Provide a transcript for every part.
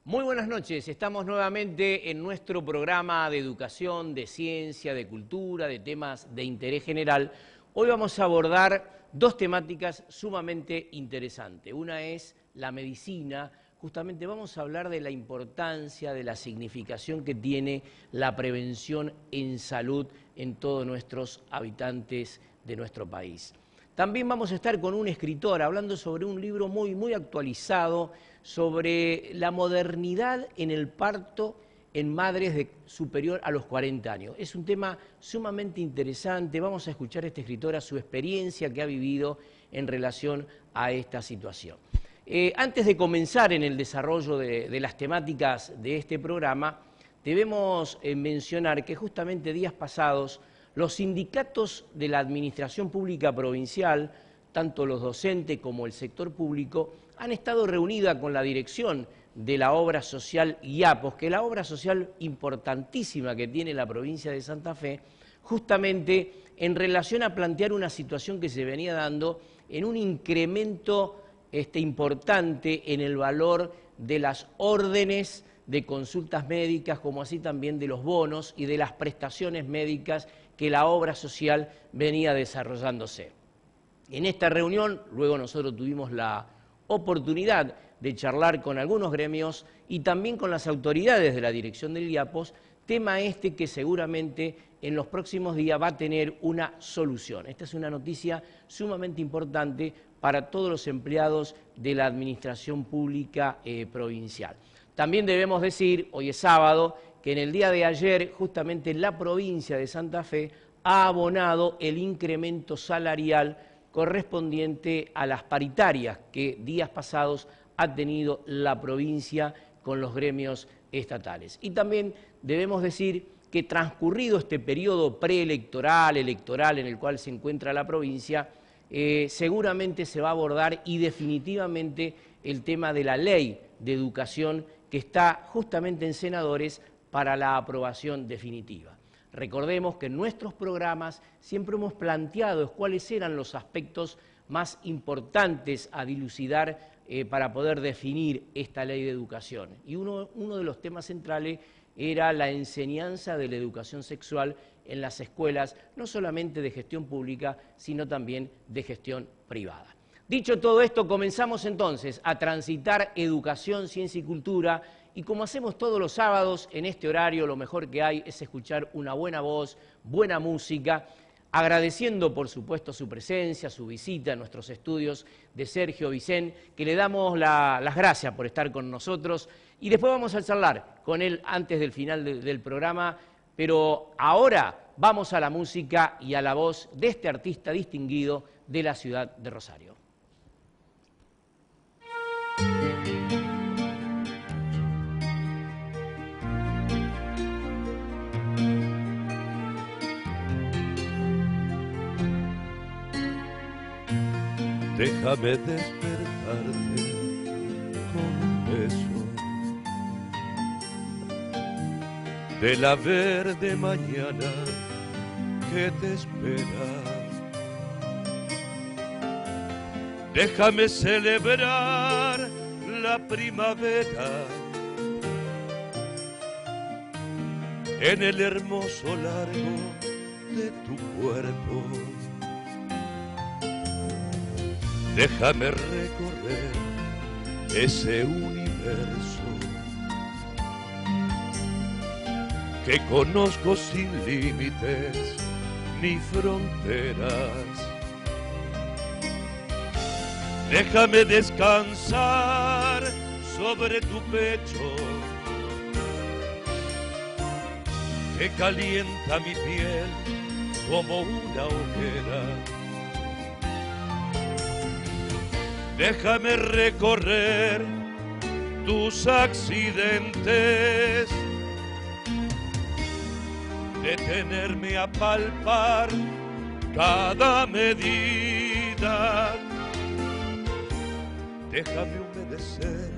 Muy buenas noches, estamos nuevamente en nuestro programa de educación, de ciencia, de cultura, de temas de interés general. Hoy vamos a abordar dos temáticas sumamente interesantes. Una es la medicina, justamente vamos a hablar de la importancia, de la significación que tiene la prevención en salud en todos nuestros habitantes de nuestro país. También vamos a estar con un escritor hablando sobre un libro muy actualizado sobre la modernidad en el parto en madres superior a los 40 años. Es un tema sumamente interesante, vamos a escuchar a este escritor, a su experiencia que ha vivido en relación a esta situación. Antes de comenzar en el desarrollo de las temáticas de este programa, debemos mencionar que justamente días pasados los sindicatos de la Administración Pública Provincial, tanto los docentes como el sector público, han estado reunidas con la dirección de la obra social IAPOS, que es la obra social importantísima que tiene la provincia de Santa Fe, justamente en relación a plantear una situación que se venía dando en un incremento importante en el valor de las órdenes de consultas médicas, como así también de los bonos y de las prestaciones médicas que la obra social venía desarrollándose. En esta reunión, luego nosotros tuvimos la oportunidad de charlar con algunos gremios y también con las autoridades de la dirección del IAPOS, tema que seguramente en los próximos días va a tener una solución. Esta es una noticia sumamente importante para todos los empleados de la administración pública provincial. También debemos decir, hoy es sábado, que en el día de ayer justamente la provincia de Santa Fe ha abonado el incremento salarial correspondiente a las paritarias que días pasados ha tenido la provincia con los gremios estatales. Y también debemos decir que transcurrido este periodo preelectoral, electoral en el cual se encuentra la provincia, seguramente se va a abordar y definitivamente el tema de la ley de educación que está justamente en senadores para la aprobación definitiva. Recordemos que en nuestros programas siempre hemos planteado cuáles eran los aspectos más importantes a dilucidar para poder definir esta ley de educación. Y uno de los temas centrales era la enseñanza de la educación sexual en las escuelas, no solamente de gestión pública, sino también de gestión privada. Dicho todo esto, comenzamos entonces a transitar educación, ciencia y cultura, y como hacemos todos los sábados en este horario, lo mejor que hay es escuchar una buena voz, buena música, agradeciendo por supuesto su presencia, su visita a nuestros estudios de Sergio Vicén, que le damos las gracias por estar con nosotros, y después vamos a charlar con él antes del final del programa, pero ahora vamos a la música y a la voz de este artista distinguido de la ciudad de Rosario. Déjame despertarte con un beso de la verde mañana que te espera. Déjame celebrar la primavera en el hermoso largo de tu cuerpo. Déjame recorrer ese universo que conozco sin límites ni fronteras. Déjame descansar sobre tu pecho que calienta mi piel como una hoguera. Déjame recorrer tus accidentes, detenerme a palpar cada medida. Déjame humedecer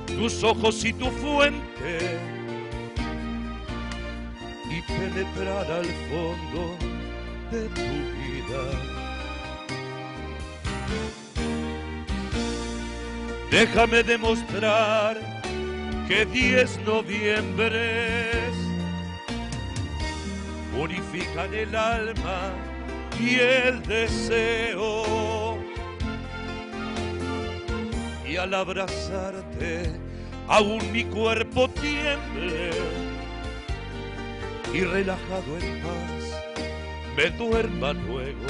tus ojos y tu fuente y penetrar al fondo de tu vida. Déjame demostrar que 10 noviembres purifican el alma y el deseo, y al abrazarte aún mi cuerpo tiemble y relajado en paz me duerma luego.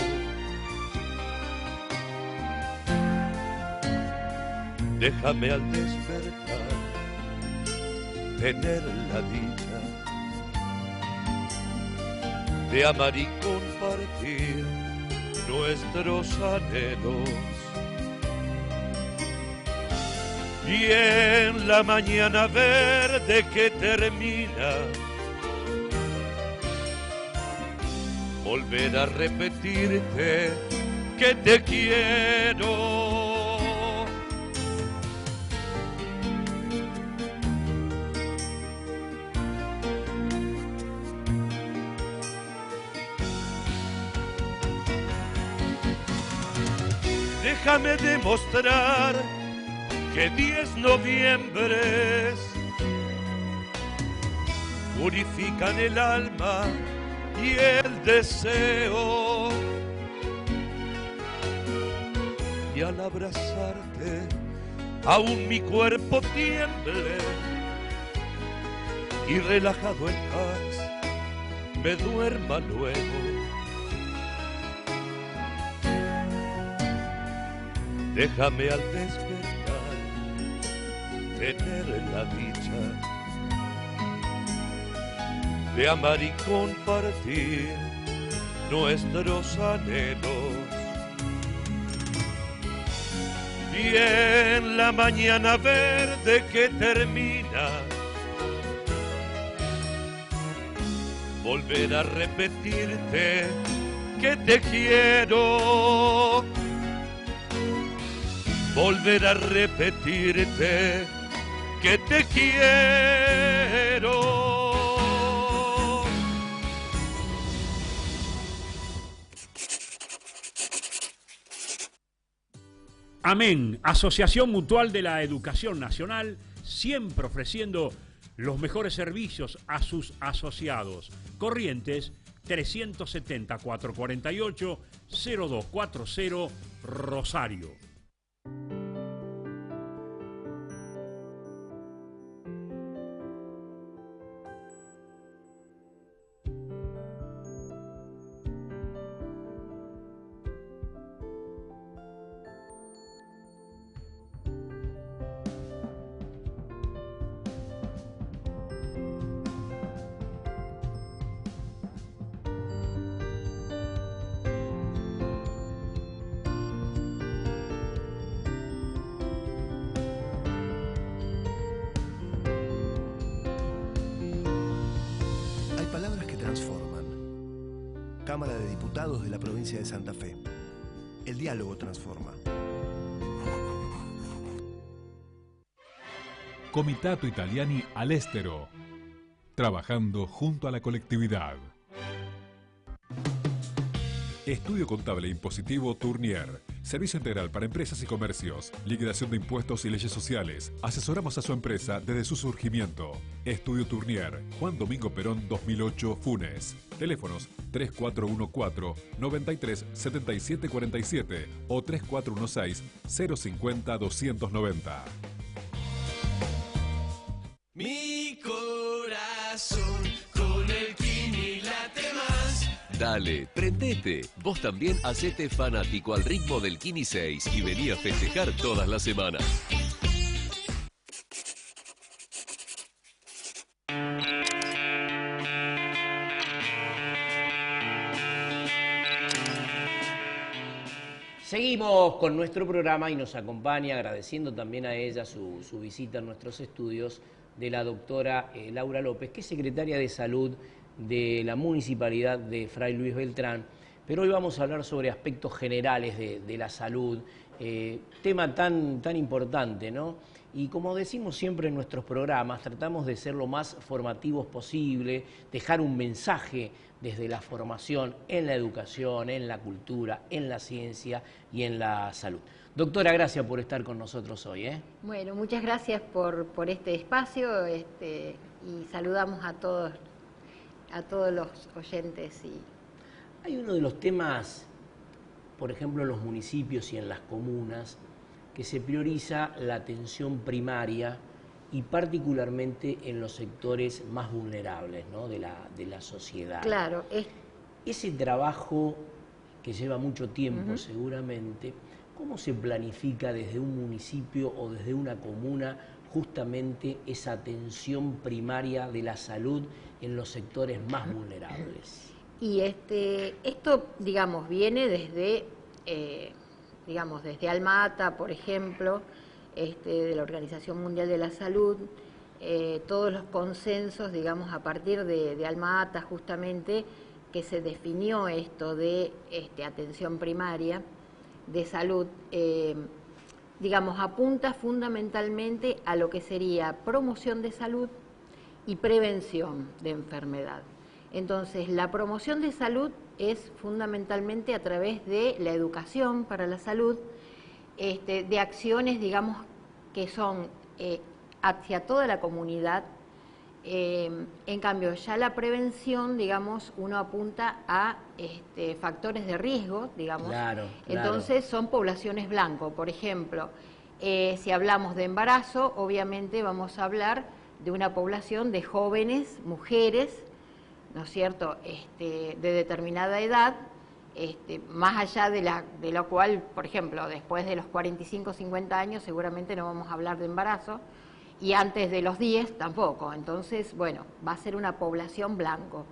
Déjame al despertar tener la dicha de amar y compartir nuestros anhelos. Y en la mañana verde que termina, volver a repetirte que te quiero. Déjame demostrar que 10 noviembres purifican el alma y el deseo, y al abrazarte aún mi cuerpo tiemble y relajado en paz me duerma luego. Déjame al despertar tener la dicha de amar y compartir nuestros anhelos. Y en la mañana verde que termina, volver a repetirte que te quiero. Volver a repetirte que te quiero. Amén, Asociación Mutual de la Educación Nacional, siempre ofreciendo los mejores servicios a sus asociados. Corrientes 370-448-0240, Rosario. Cámara de Diputados de la provincia de Santa Fe. El diálogo transforma. Comitato Italiani all'estero. Trabajando junto a la colectividad. Estudio Contable e Impositivo Tournier. Servicio integral para empresas y comercios. Liquidación de impuestos y leyes sociales. Asesoramos a su empresa desde su surgimiento. Estudio Tournier. Juan Domingo Perón 2008, Funes. Teléfonos 3414-937747 o 3416-050-290. Mi corazón con el Kini late más. Dale, prendete. Vos también hacete fanático al ritmo del Kini 6 y vení a festejar todas las semanas. Seguimos con nuestro programa y nos acompaña, agradeciendo también a ella su visita a nuestros estudios, de la doctora Laura López, que es secretaria de Salud de la Municipalidad de Fray Luis Beltrán. Pero hoy vamos a hablar sobre aspectos generales de la salud, tema tan importante, ¿no? Y como decimos siempre en nuestros programas, tratamos de ser lo más formativos posible, dejar un mensaje desde la formación en la educación, en la cultura, en la ciencia y en la salud. Doctora, gracias por estar con nosotros hoy. Bueno, muchas gracias por este espacio y saludamos a todos los oyentes. Hay uno de los temas, por ejemplo, en los municipios y en las comunas, que se prioriza la atención primaria y particularmente en los sectores más vulnerables, ¿no?, de la sociedad. Claro. Ese trabajo que lleva mucho tiempo seguramente, ¿cómo se planifica desde un municipio o desde una comuna justamente esa atención primaria de la salud en los sectores más vulnerables? Y esto, digamos, viene desde Alma-Ata, por ejemplo, de la Organización Mundial de la Salud, todos los consensos, digamos, a partir de Alma-Ata justamente, que se definió esto de atención primaria de salud, digamos, apunta fundamentalmente a lo que sería promoción de salud y prevención de enfermedad. Entonces, la promoción de salud es fundamentalmente a través de la educación para la salud, de acciones, digamos, que son hacia toda la comunidad. En cambio, ya la prevención, digamos, uno apunta a factores de riesgo, digamos. Claro. Entonces, son poblaciones blanco. Por ejemplo, si hablamos de embarazo, obviamente vamos a hablar de una población de jóvenes, mujeres, ¿no es cierto?, de determinada edad, más allá de la cual, por ejemplo, después de los 45 o 50 años seguramente no vamos a hablar de embarazo, y antes de los 10 tampoco. Entonces, bueno, va a ser una población blanco.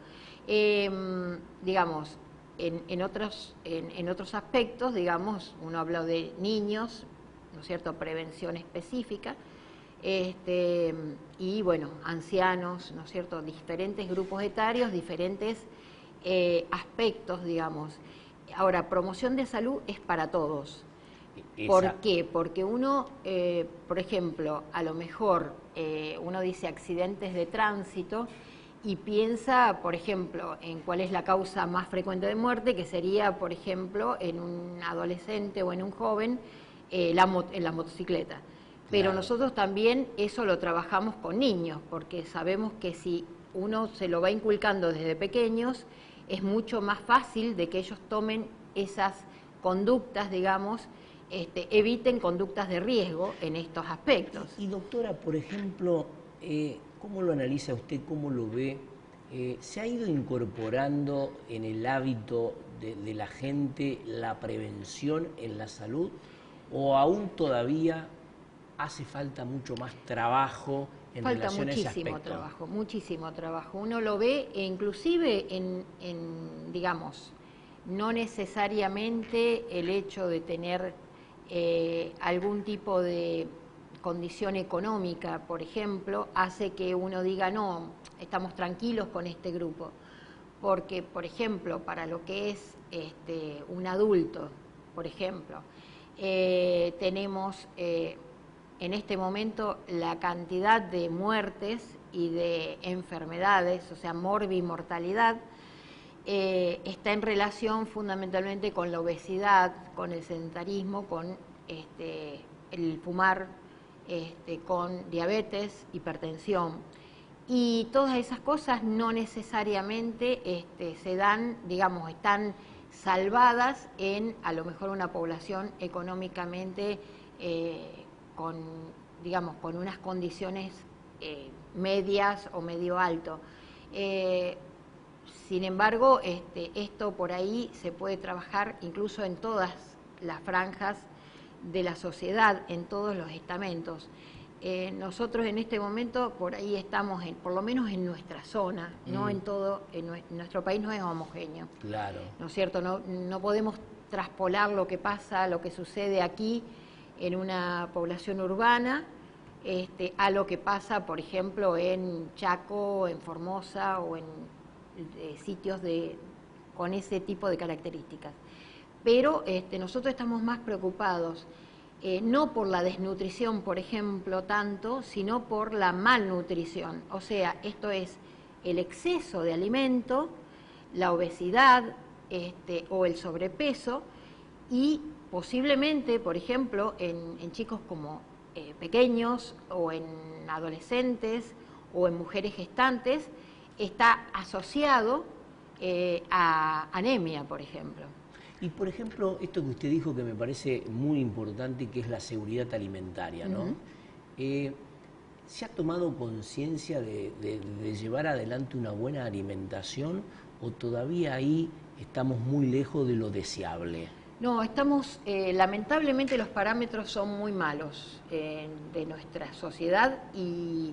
Digamos, en otros aspectos, digamos, uno habló de niños, ¿no es cierto?, prevención específica, y bueno, ancianos, ¿no es cierto?, diferentes grupos etarios, diferentes aspectos, digamos. Ahora, promoción de salud es para todos. ¿Por qué? Porque uno, por ejemplo, a lo mejor uno dice accidentes de tránsito y piensa, por ejemplo, en cuál es la causa más frecuente de muerte, que sería, por ejemplo, en un adolescente o en un joven, en la motocicleta. Pero nosotros también eso lo trabajamos con niños, porque sabemos que si uno se lo va inculcando desde pequeños, es mucho más fácil de que ellos tomen esas conductas, digamos, eviten conductas de riesgo en estos aspectos. Y doctora, por ejemplo, ¿cómo lo analiza usted, cómo lo ve? ¿Se ha ido incorporando en el hábito de la gente la prevención en la salud o aún todavía hace falta mucho más trabajo en relación a ese aspecto? Muchísimo trabajo. Uno lo ve inclusive digamos, no necesariamente el hecho de tener algún tipo de condición económica, por ejemplo, hace que uno diga, no, estamos tranquilos con este grupo. Porque, por ejemplo, para lo que es un adulto, por ejemplo, tenemos en este momento la cantidad de muertes y de enfermedades, o sea, morbimortalidad, está en relación fundamentalmente con la obesidad, con el sedentarismo, con el fumar, con diabetes, hipertensión. Y todas esas cosas no necesariamente se dan, digamos, están salvadas en a lo mejor una población económicamente con unas condiciones medias o medio alto. Sin embargo, esto por ahí se puede trabajar incluso en todas las franjas de la sociedad, en todos los estamentos. Nosotros en este momento por ahí estamos, por lo menos en nuestra zona, no en todo, nuestro país no es homogéneo. Claro. ¿No es cierto? No podemos traspolar lo que pasa, lo que sucede aquí en una población urbana, a lo que pasa, por ejemplo, en Chaco, en Formosa o en sitios con ese tipo de características. Pero nosotros estamos más preocupados no por la desnutrición, por ejemplo, tanto, sino por la malnutrición. O sea, esto es el exceso de alimento, la obesidad o el sobrepeso, y posiblemente, por ejemplo, en chicos como pequeños o en adolescentes o en mujeres gestantes, está asociado a anemia, por ejemplo. Y, por ejemplo, esto que usted dijo que me parece muy importante, que es la seguridad alimentaria, ¿no? ¿Se ha tomado conciencia de llevar adelante una buena alimentación o todavía ahí estamos muy lejos de lo deseable? No, estamos, lamentablemente los parámetros son muy malos de nuestra sociedad y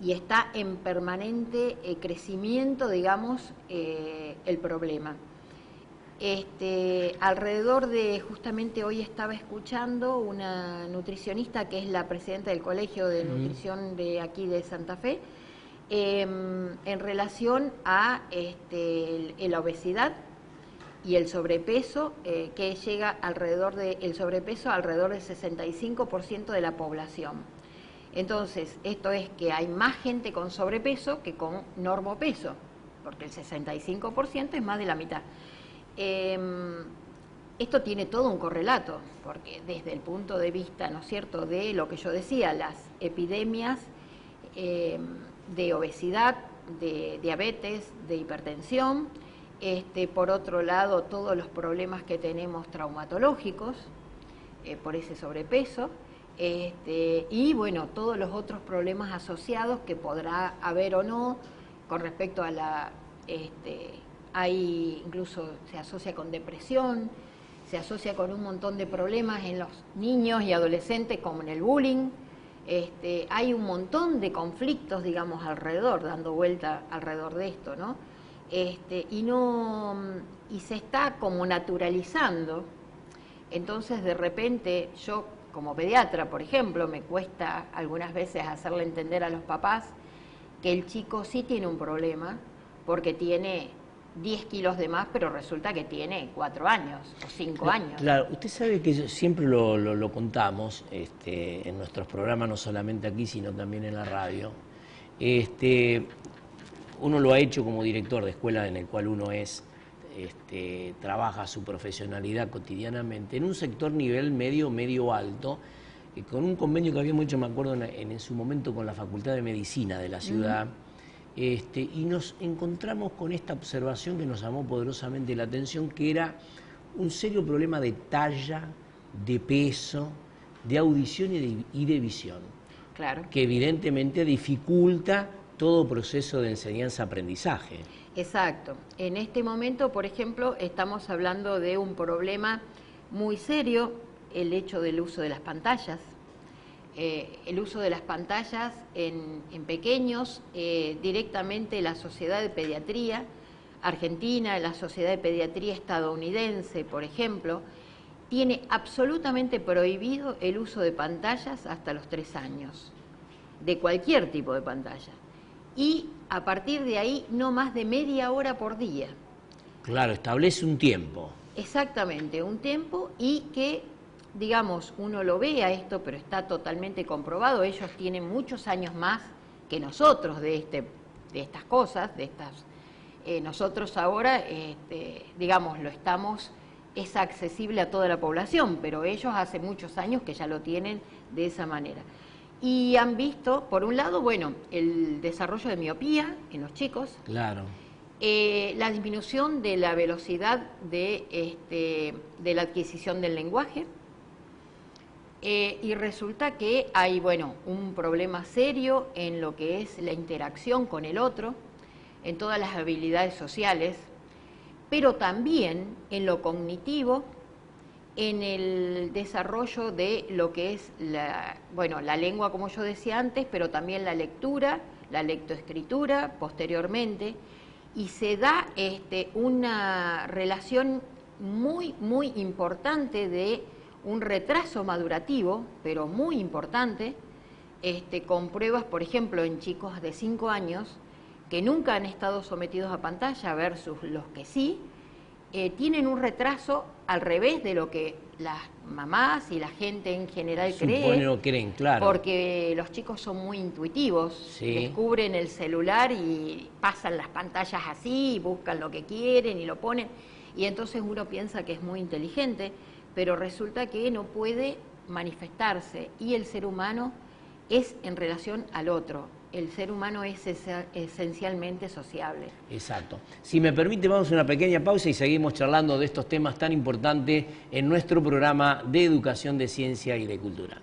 está en permanente crecimiento, digamos, el problema. Alrededor de, justamente hoy estaba escuchando una nutricionista que es la presidenta del Colegio de Nutrición de aquí de Santa Fe, en relación a la obesidad y el sobrepeso, que llega alrededor el sobrepeso alrededor del 65% de la población. Entonces, esto es que hay más gente con sobrepeso que con normopeso, porque el 65% es más de la mitad. Esto tiene todo un correlato, porque desde el punto de vista, ¿no es cierto?, de lo que yo decía, las epidemias de obesidad, de diabetes, de hipertensión, por otro lado, todos los problemas que tenemos traumatológicos por ese sobrepeso, y bueno, todos los otros problemas asociados que podrá haber o no con respecto a la... Hay, incluso se asocia con depresión, se asocia con un montón de problemas en los niños y adolescentes, como en el bullying. Hay un montón de conflictos, digamos, alrededor, dando vuelta alrededor de esto, ¿no? Y se está como naturalizando. Entonces, de repente, yo como pediatra, por ejemplo, me cuesta algunas veces hacerle entender a los papás que el chico sí tiene un problema, porque tiene 10 kilos de más, pero resulta que tiene 4 años o 5 años. Claro, usted sabe que siempre lo contamos en nuestros programas, no solamente aquí, sino también en la radio. Uno lo ha hecho como director de escuela, en el cual uno trabaja su profesionalidad cotidianamente en un sector nivel medio alto, con un convenio que habíamos hecho, me acuerdo, en su momento con la Facultad de Medicina de la ciudad. Y nos encontramos con esta observación que nos llamó poderosamente la atención, que era un serio problema de talla, de peso, de audición y de visión. Claro. Que evidentemente dificulta todo proceso de enseñanza-aprendizaje. Exacto. En este momento, por ejemplo, estamos hablando de un problema muy serio, el hecho del uso de las pantallas. El uso de las pantallas en pequeños, directamente la Sociedad de Pediatría Argentina, la Sociedad de Pediatría estadounidense, por ejemplo, tiene absolutamente prohibido el uso de pantallas hasta los 3 años, de cualquier tipo de pantalla. Y a partir de ahí, no más de media hora por día. Claro, establece un tiempo. Exactamente, un tiempo, y que, digamos, uno lo ve a esto, pero está totalmente comprobado. Ellos tienen muchos años más que nosotros de estas cosas, nosotros ahora, digamos, es accesible a toda la población, pero ellos hace muchos años que ya lo tienen de esa manera. Y han visto, por un lado, bueno, el desarrollo de miopía en los chicos. Claro. La disminución de la velocidad de la adquisición del lenguaje. Y resulta que hay, bueno, un problema serio en lo que es la interacción con el otro, en todas las habilidades sociales, pero también en lo cognitivo, en el desarrollo de lo que es la lengua, como yo decía antes, pero también la lectura, la lectoescritura posteriormente, y se da una relación muy, muy importante de un retraso madurativo, pero muy importante, con pruebas, por ejemplo, en chicos de 5 años, que nunca han estado sometidos a pantalla versus los que sí, tienen un retraso al revés de lo que las mamás y la gente en general creen, claro. Porque los chicos son muy intuitivos, sí. Descubren el celular y pasan las pantallas así, y buscan lo que quieren y lo ponen, y entonces uno piensa que es muy inteligente, pero resulta que no puede manifestarse, y el ser humano es en relación al otro. El ser humano es esencialmente sociable. Exacto. Si me permite, vamos a una pequeña pausa y seguimos charlando de estos temas tan importantes en nuestro programa de educación, de ciencia y de cultura.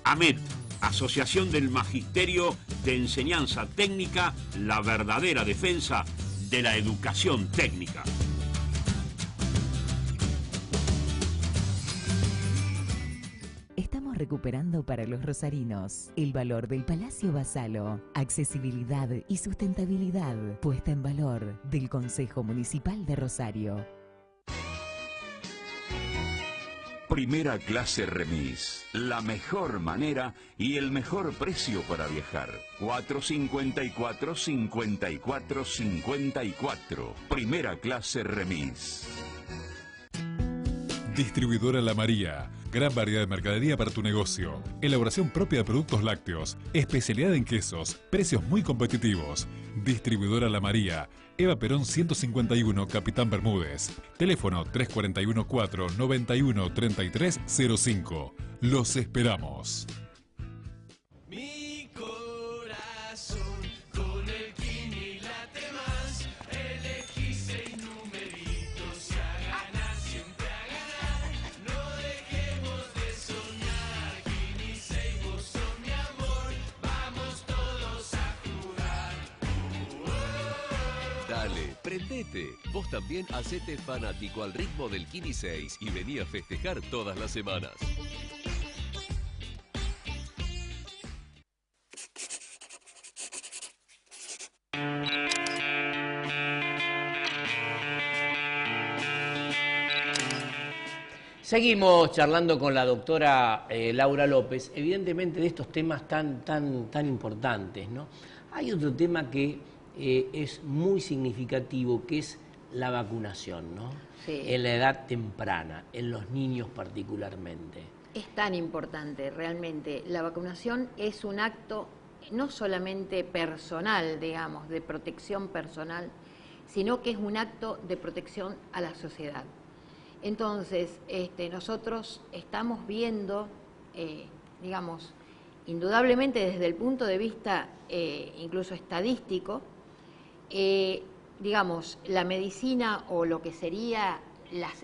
AMET, Asociación del Magisterio de Enseñanza Técnica, la verdadera defensa de la educación técnica. Estamos recuperando para los rosarinos el valor del Palacio Basalo, accesibilidad y sustentabilidad puesta en valor del Consejo Municipal de Rosario. Primera clase remis, la mejor manera y el mejor precio para viajar. 454-54-54. Primera clase remis. Distribuidora La María. Gran variedad de mercadería para tu negocio. Elaboración propia de productos lácteos. Especialidad en quesos. Precios muy competitivos. Distribuidora La María. Eva Perón 151, Capitán Bermúdez. Teléfono 341-491-3305. Los esperamos. Mi corazón con el Kini late más. Elegí 6 numeritos y a ganar, siempre a ganar. No dejemos de soñar. Kini 6, vos sos mi amor. Vamos todos a jugar. Dale, prendete. Vos también hacete fanático al ritmo del Kini 6 y vení a festejar todas las semanas. Seguimos charlando con la doctora Laura López, evidentemente de estos temas tan importantes, ¿no? Hay otro tema que es muy significativo, que es la vacunación, ¿no? Sí. En la edad temprana, en los niños particularmente. Es tan importante, realmente. La vacunación es un acto no solamente personal, digamos, de protección personal, sino que es un acto de protección a la sociedad. Entonces, nosotros estamos viendo, digamos, indudablemente desde el punto de vista incluso estadístico, digamos, la medicina o lo que sería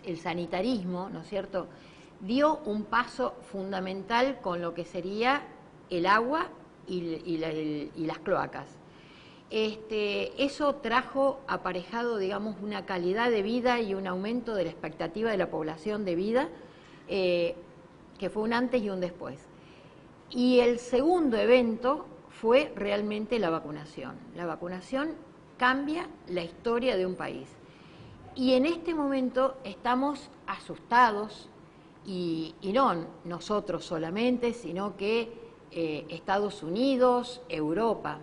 el sanitarismo, ¿no es cierto?, dio un paso fundamental con lo que sería el agua y las cloacas. Eso trajo aparejado, digamos, una calidad de vida y un aumento de la expectativa de la población de vida, que fue un antes y un después. Y el segundo evento fue realmente la vacunación. La vacunación cambia la historia de un país. Y en este momento estamos asustados, y no nosotros solamente, sino que Estados Unidos, Europa,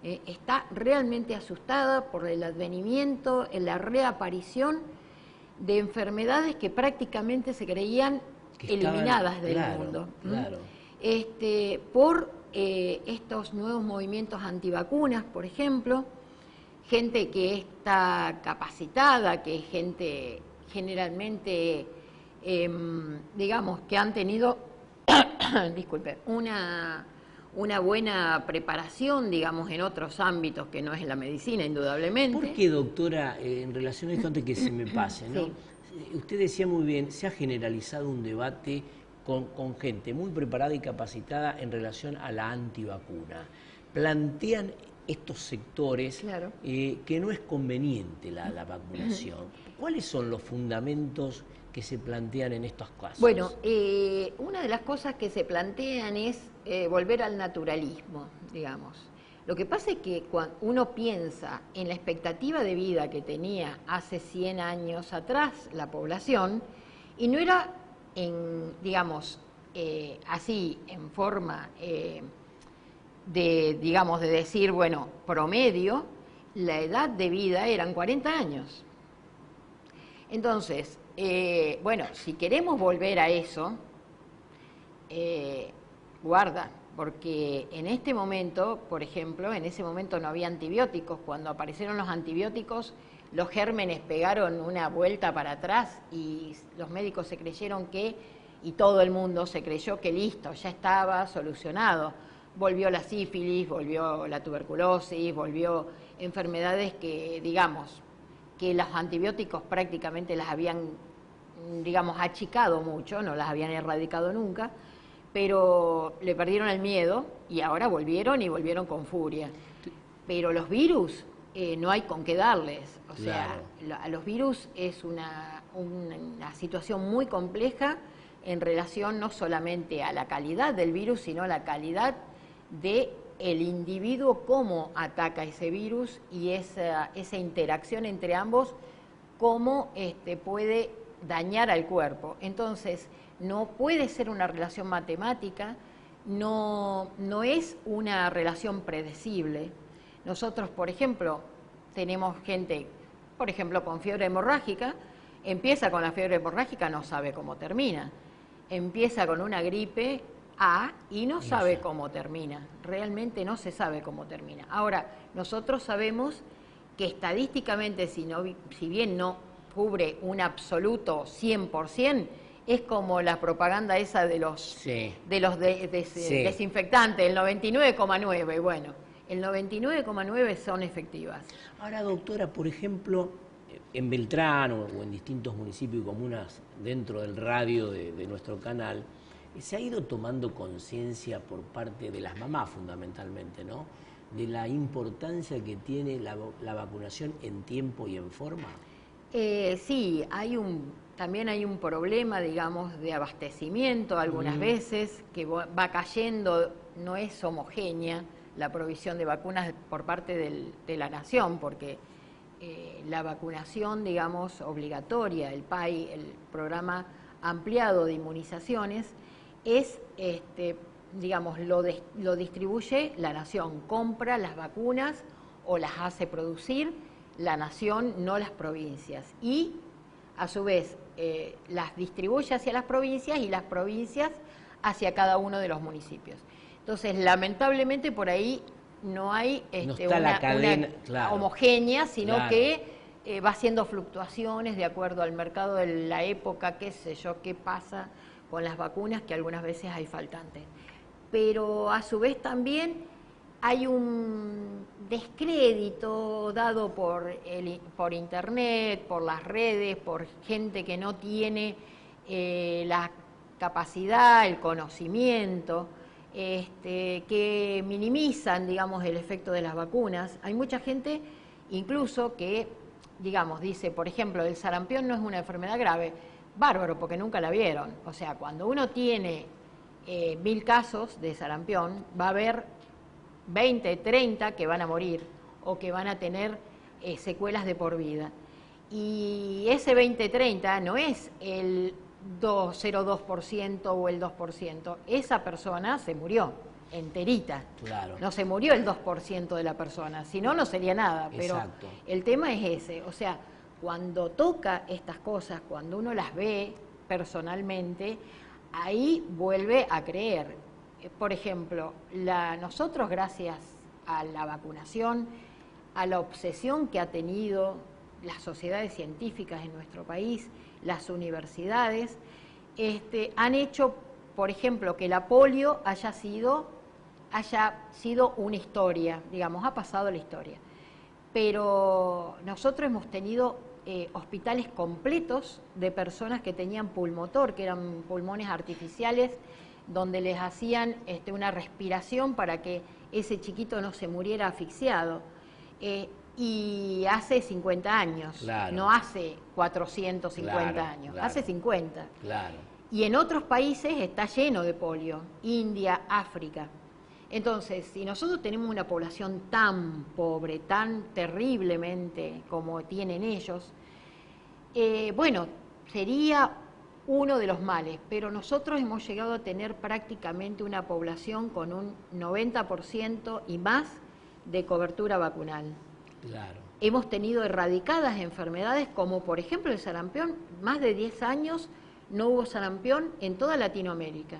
está realmente asustada por el advenimiento, la reaparición de enfermedades que prácticamente se creían eliminadas del mundo. Claro. Por estos nuevos movimientos antivacunas, por ejemplo, gente que está capacitada, que es gente generalmente, digamos, que han tenido, disculpe, una buena preparación, digamos, en otros ámbitos que no es la medicina, indudablemente. ¿Por qué, doctora, en relación a esto, antes que se me pase, ¿no? Sí. Usted decía muy bien, se ha generalizado un debate con gente muy preparada y capacitada en relación a la antivacuna. Plantean estos sectores, claro, que no es conveniente la vacunación. ¿Cuáles son los fundamentos que se plantean en estos casos? Bueno, una de las cosas que se plantean es volver al naturalismo, digamos. Lo que pasa es que cuando uno piensa en la expectativa de vida que tenía hace 100 años atrás la población, y no era, digamos, así, en forma digamos, de decir, bueno, promedio, la edad de vida eran 40 años. Entonces, bueno, si queremos volver a eso, guarda, porque en este momento, por ejemplo, en ese momento no había antibióticos. Cuando aparecieron los antibióticos, los gérmenes pegaron una vuelta para atrás y los médicos se creyeron que, y todo el mundo se creyó que listo, ya estaba solucionado. Volvió la sífilis, volvió la tuberculosis, volvió enfermedades que, digamos, que los antibióticos prácticamente las habían, digamos, achicado mucho, no las habían erradicado nunca, pero le perdieron el miedo y ahora volvieron y volvieron con furia. Pero los virus no hay con qué darles. O sea, a los virus es una situación muy compleja en relación no solamente a la calidad del virus, sino a la calidad del individuo, cómo ataca ese virus y esa interacción entre ambos, cómo puede dañar al cuerpo. Entonces, no puede ser una relación matemática, no es una relación predecible. Nosotros, por ejemplo, tenemos gente, por ejemplo, con fiebre hemorrágica, empieza con la fiebre hemorrágica, no sabe cómo termina. Empieza con una gripe A y no sabe cómo termina. Realmente no se sabe cómo termina. Ahora, nosotros sabemos que estadísticamente, si bien no cubre un absoluto 100%, es como la propaganda esa de los desinfectantes, el 99,9%. Bueno, el 99,9% son efectivas. Ahora, doctora, por ejemplo, en Beltrán o en distintos municipios y comunas dentro del radio de nuestro canal, se ha ido tomando conciencia por parte de las mamás fundamentalmente, ¿no?, de la importancia que tiene la vacunación en tiempo y en forma. Sí, también hay un problema, digamos, de abastecimiento algunas veces, que va cayendo, no es homogénea la provisión de vacunas por parte de la nación, porque la vacunación, digamos, obligatoria, el PAI, el programa ampliado de inmunizaciones, es, digamos, lo distribuye la nación, compra las vacunas o las hace producir la nación, no las provincias. Y, a su vez, las distribuye hacia las provincias y las provincias hacia cada uno de los municipios. Entonces, lamentablemente, por ahí no hay una cadena homogénea, sino que va haciendo fluctuaciones de acuerdo al mercado de la época, qué sé yo, qué pasa con las vacunas, que algunas veces hay faltantes. Pero a su vez también hay un descrédito dado por internet, por las redes, por gente que no tiene la capacidad, el conocimiento, que minimizan, digamos, el efecto de las vacunas. Hay mucha gente incluso que, digamos, dice, por ejemplo, el sarampión no es una enfermedad grave. Bárbaro, porque nunca la vieron. O sea, cuando uno tiene 1000 casos de sarampión, va a haber 20, 30 que van a morir o que van a tener secuelas de por vida. Y ese 20-30 no es el 0,2% o el 2%. Esa persona se murió enterita. Claro. No se murió el 2% de la persona, si no, no sería nada. Pero exacto, el tema es ese. O sea, cuando toca estas cosas, cuando uno las ve personalmente, ahí vuelve a creer. Por ejemplo, nosotros, gracias a la vacunación, a la obsesión que ha tenido las sociedades científicas en nuestro país, las universidades, han hecho, por ejemplo, que la polio haya sido una historia, digamos, ha pasado la historia. Pero nosotros hemos tenido hospitales completos de personas que tenían pulmotor, que eran pulmones artificiales, donde les hacían una respiración para que ese chiquito no se muriera asfixiado. Y hace 50 años, claro, no hace 450 claro, años, claro, hace 50. Claro. Y en otros países está lleno de polio, India, África. Entonces, si nosotros tenemos una población tan pobre, tan terriblemente como tienen ellos, bueno, sería uno de los males, pero nosotros hemos llegado a tener prácticamente una población con un 90% y más de cobertura vacunal. Claro. Hemos tenido erradicadas enfermedades como, por ejemplo, el sarampión. Más de 10 años no hubo sarampión en toda Latinoamérica.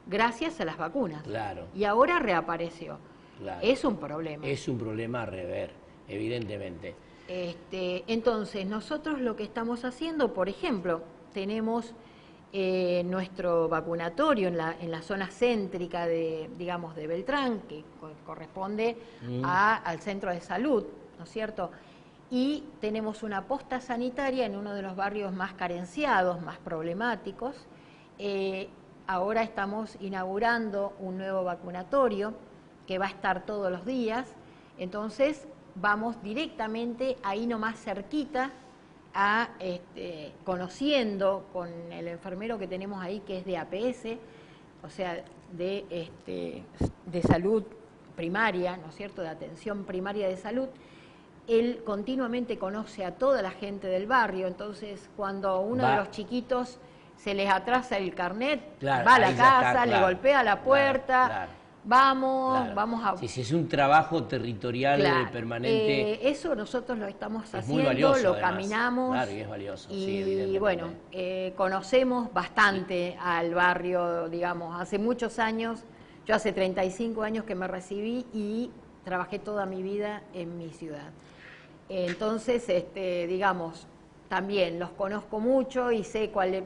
gracias a las vacunas. Claro. Y ahora reapareció. Claro. Es un problema. Es un problema a rever, evidentemente. Entonces, nosotros lo que estamos haciendo, por ejemplo, tenemos nuestro vacunatorio en la zona céntrica de, digamos, de Beltrán, que corresponde al centro de salud, ¿no es cierto? Y tenemos una posta sanitaria en uno de los barrios más carenciados, más problemáticos. Ahora estamos inaugurando un nuevo vacunatorio que va a estar todos los días, entonces vamos directamente ahí nomás cerquita, conociendo con el enfermero que tenemos ahí, que es de APS, o sea, de salud primaria, ¿no es cierto?, de atención primaria de salud. Él continuamente conoce a toda la gente del barrio, entonces cuando uno de los chiquitos se les atrasa el carnet, claro, va a la casa, está, le golpea la puerta, vamos a... Si es un trabajo territorial permanente. Eso nosotros lo estamos haciendo, muy valioso, lo además. caminamos. Claro, y es valioso, sí, Y evidentemente. bueno, conocemos bastante al barrio, digamos, hace muchos años, yo hace 35 años que me recibí y trabajé toda mi vida en mi ciudad. Entonces, digamos, también los conozco mucho y sé cuál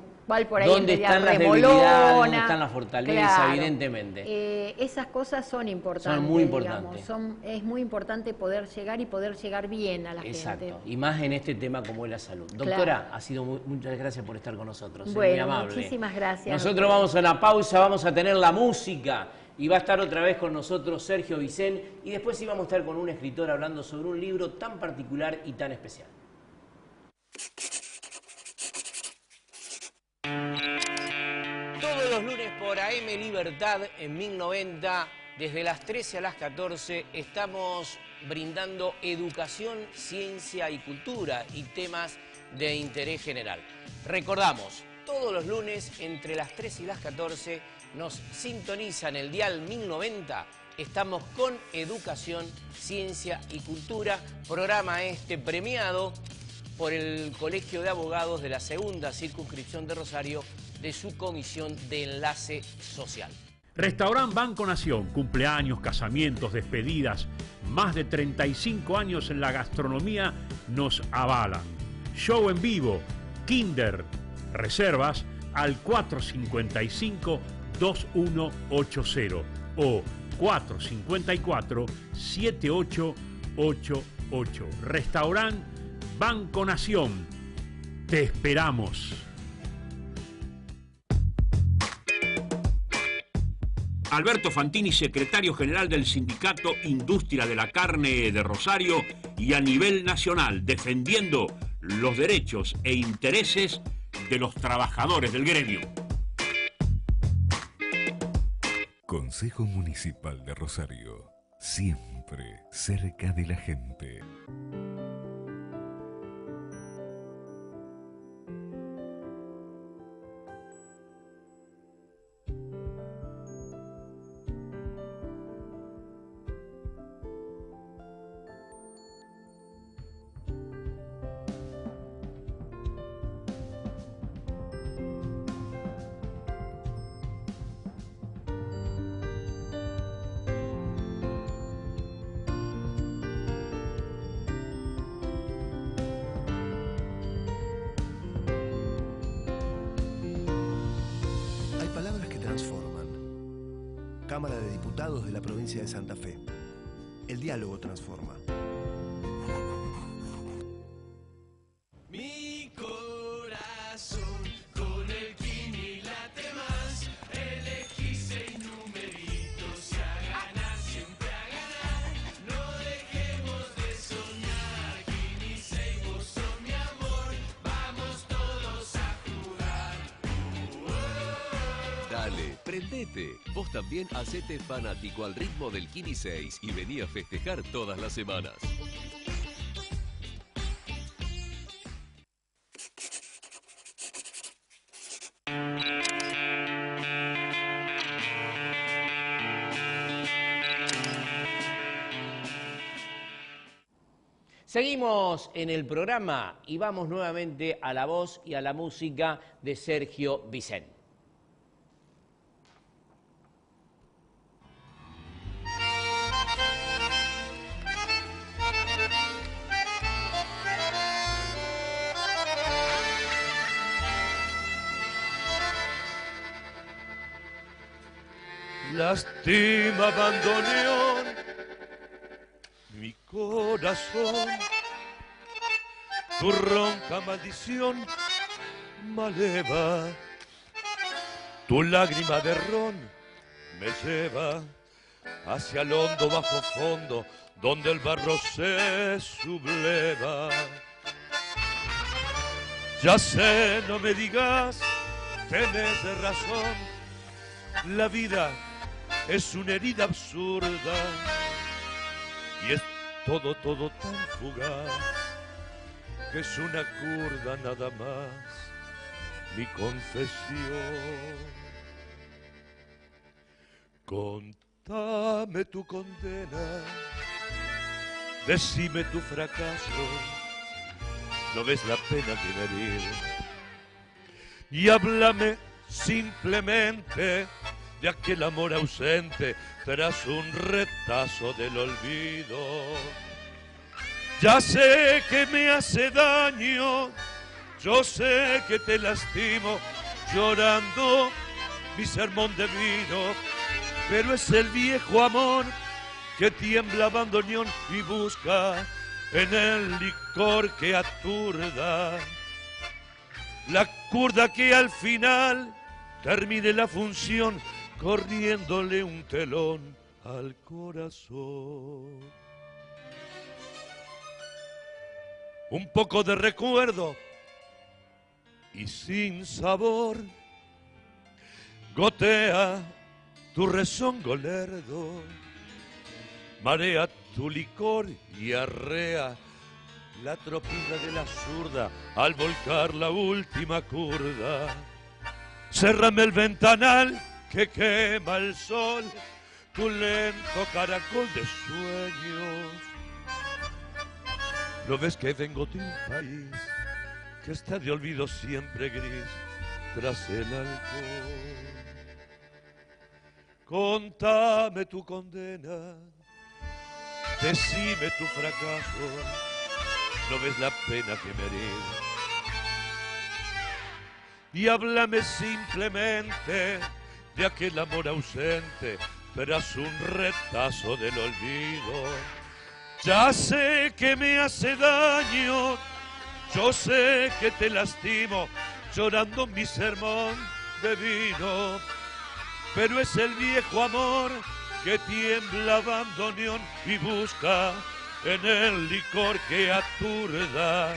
por ahí ¿Dónde están las debilidades, dónde están las fortalezas, evidentemente? Esas cosas son importantes. Son muy importantes. Digamos, es muy importante poder llegar y poder llegar bien a la Exacto. gente. Y más en este tema como es la salud. Doctora, ha sido muchas gracias por estar con nosotros. Bueno, muy amable. muchísimas gracias. Nosotros vamos a una pausa, vamos a tener la música y va a estar otra vez con nosotros Sergio Vicén y después sí vamos a estar con un escritor hablando sobre un libro tan particular y tan especial. Todos los lunes por AM Libertad en 1090, desde las 13 a las 14, estamos brindando educación, ciencia y cultura y temas de interés general. Recordamos, todos los lunes entre las 13 y las 14 nos sintonizan el dial 1090. Estamos con educación, ciencia y cultura, programa premiado por el Colegio de Abogados de la Segunda Circunscripción de Rosario de su Comisión de Enlace Social. Restaurant Banco Nación, cumpleaños, casamientos, despedidas, más de 35 años en la gastronomía nos avalan. Show en vivo, Kinder, reservas al 455-2180 o 454-7888. Restaurant Banco Nación, te esperamos. Alberto Fantini, secretario general del Sindicato Industria de la Carne de Rosario y a nivel nacional, defendiendo los derechos e intereses de los trabajadores del gremio. Consejo Municipal de Rosario, siempre cerca de la gente. Cámara de Diputados de la provincia de Santa Fe. El diálogo transforma. Mi corazón con el Kini late más. Elegí 6 numeritos y a ganar, siempre a ganar. No dejemos de soñar. Kini 6, vos sos mi amor. Vamos todos a jugar. Dale, prendete. Vos también hacete fanático al ritmo del Kini 6 y vení a festejar todas las semanas. Seguimos en el programa y vamos nuevamente a la voz y a la música de Sergio Vicén. lastima bandoneón mi corazón. Tu ronca maldición maleva, tu lágrima de ron me lleva hacia el hondo bajo fondo donde el barro se subleva. Ya sé, no me digas, tenés razón, la vida es una herida absurda y es todo tan fugaz que es una curda nada más, mi confesión. Contame tu condena, decime tu fracaso, no ves la pena de venir. Y háblame simplemente de aquel amor ausente tras un retazo del olvido. Ya sé que me hace daño, yo sé que te lastimo, llorando mi sermón de vino, pero es el viejo amor que tiembla bandoneón y busca en el licor que aturda, la curda que al final termine la función corriéndole un telón al corazón. Un poco de recuerdo y sin sabor gotea tu rezongo lerdo, marea tu licor y arrea la tropilla de la zurda al volcar la última curda. Cérrame el ventanal que quema el sol, tu lento caracol de sueños. ¿No ves que vengo de un país que está de olvido siempre gris tras el alcohol? Contame tu condena, decime tu fracaso, no ves la pena que me herida. Y háblame simplemente de aquel amor ausente tras un retazo del olvido. Ya sé que me hace daño, yo sé que te lastimo, llorando mi sermón de vino, pero es el viejo amor que tiembla bandoneón y busca en el licor que aturda,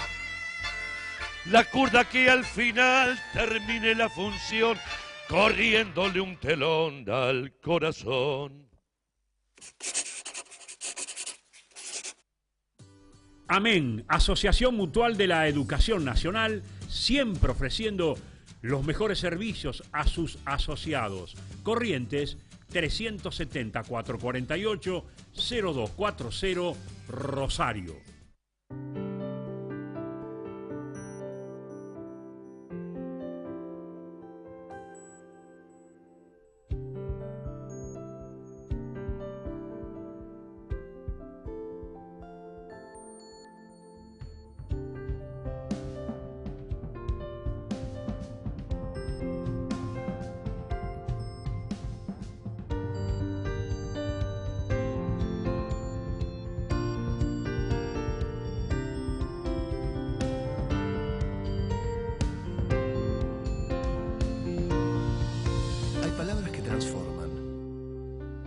la curda que al final termine la función corriéndole un telón al corazón. Amén, Asociación Mutual de la Educación Nacional, siempre ofreciendo los mejores servicios a sus asociados. Corrientes 370-448-0240, Rosario.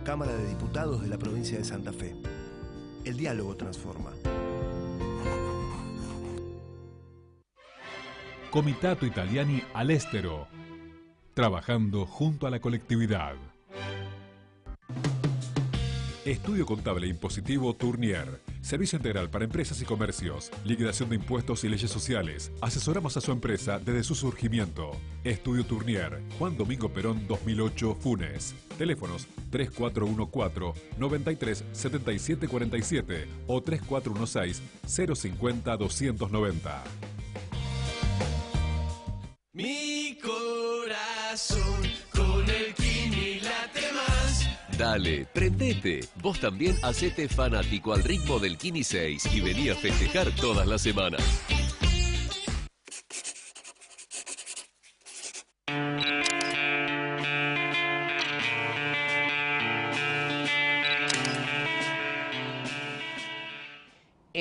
Cámara de Diputados de la provincia de Santa Fe. El diálogo transforma. Comitato Italiani all'estero. Trabajando junto a la colectividad. Estudio Contable e Impositivo Tournier. Servicio integral para empresas y comercios. Liquidación de impuestos y leyes sociales. Asesoramos a su empresa desde su surgimiento. Estudio Tournier. Juan Domingo Perón 2008, Funes. Teléfonos 3414-937747 o 3416-050-290. Mi corazón con el Kini late más. Dale, prendete. Vos también hacete fanático al ritmo del Kini 6 y vení a festejar todas las semanas.